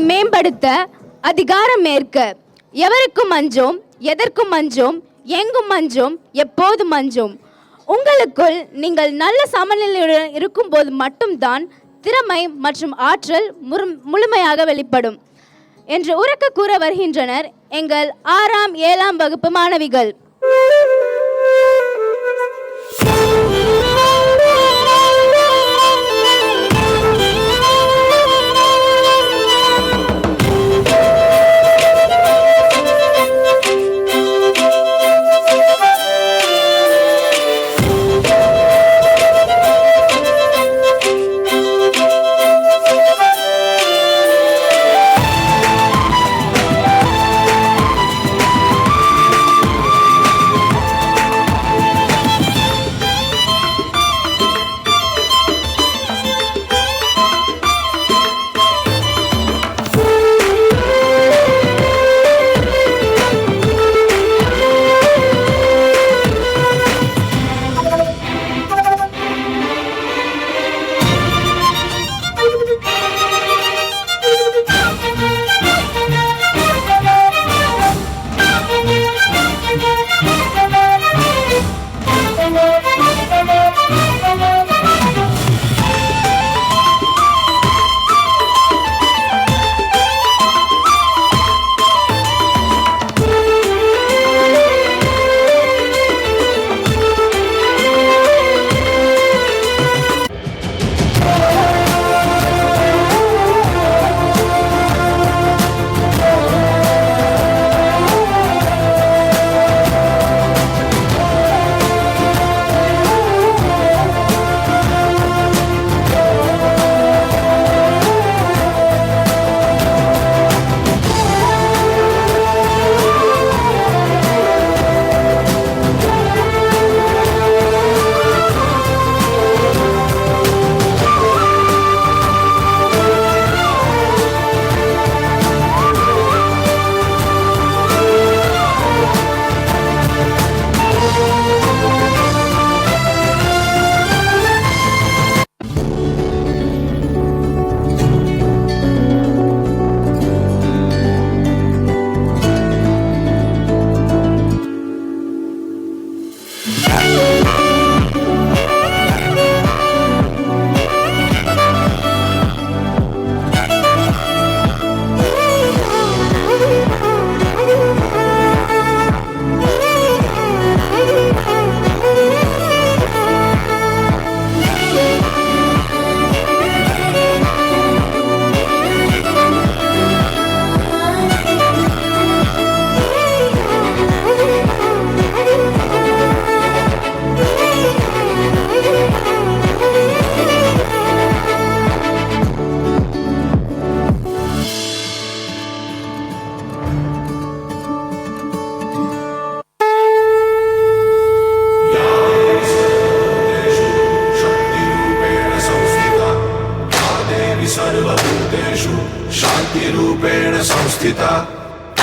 மேம்படுத்த அதிகாரம் ஏற்க. எவருக்கும் அஞ்சோம், எதற்கும் அஞ்சோம், எங்கும் அஞ்சோம், எப்போதும் அஞ்சோம். உங்களுக்குள் நீங்கள் நல்ல சமநிலையுடன் இருக்கும்போது மட்டும்தான் திறமை மற்றும் ஆற்றல் முழுமையாக வெளிப்படும் என்று உரக்க கூற வருகின்றனர் எங்கள் 6ஆம் 7ஆம் வகுப்பு மாணவிகள்.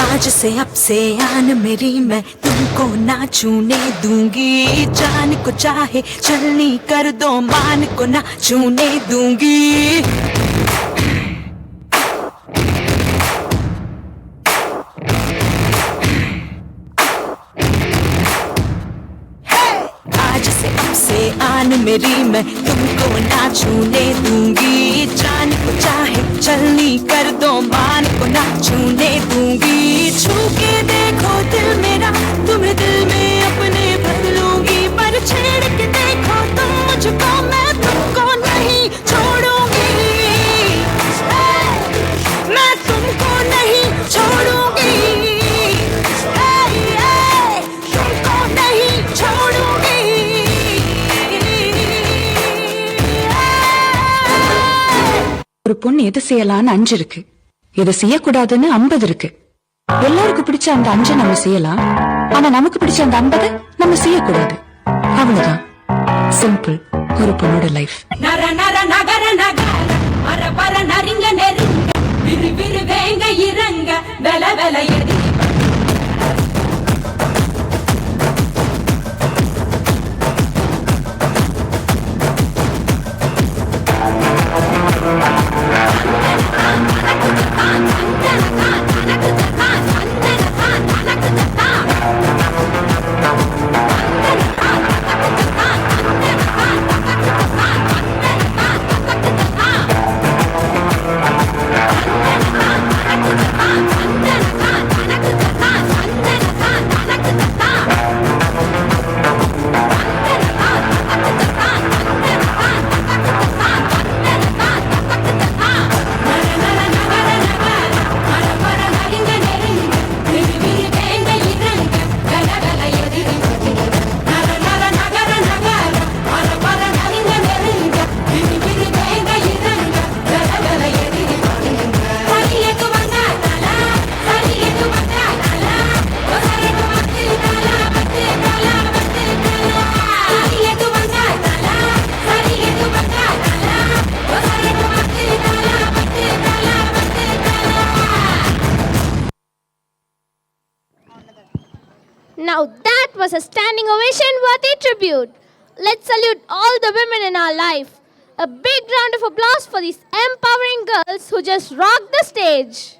आज से अब से आन मेरी मैं तुमको ना छूने दूंगी। जान को चाहे चलनी कर दो, मान को ना छूने दूंगी। आज से अब से आन मेरी मैं तुमको ना छूने दूंगी। जान को चाहे चलनी कर दो, मान को ना छूने दूंगी। छू के देखो दिल मेरा, तुम्हें दिल में अपने भर लूंगी। पर छेड़ के देखो तुम मुझको, मैं तुमको नहीं छोड़ूंगी। मैं तुमको नहीं छोड़ूंगी। तुमको नहीं छोड़ूंगी। ஒரு பொண்ணு எது செய்யலான்னு 5 இருக்கு, எதை செய்யக்கூடாதுன்னு 50 இருக்கு. எல்லாருக்கும் பிடிச்ச அந்த 5 நம்ம செய்யலாம், ஆனா நமக்கு பிடிச்ச அந்த 50 நம்ம செய்யக்கூடாது. அவ்வளவுதான். சிம்பிள் ஒரு பொண்ணோட லைஃப். நர நர நகர நகர மர பர நரிங்க நெருங்க விரு விரு வேங்க இறங்க வெல வெல எதி Now that was a standing ovation worthy tribute. Let's salute all the women in our life. A big round of applause for these empowering girls who just rocked the stage.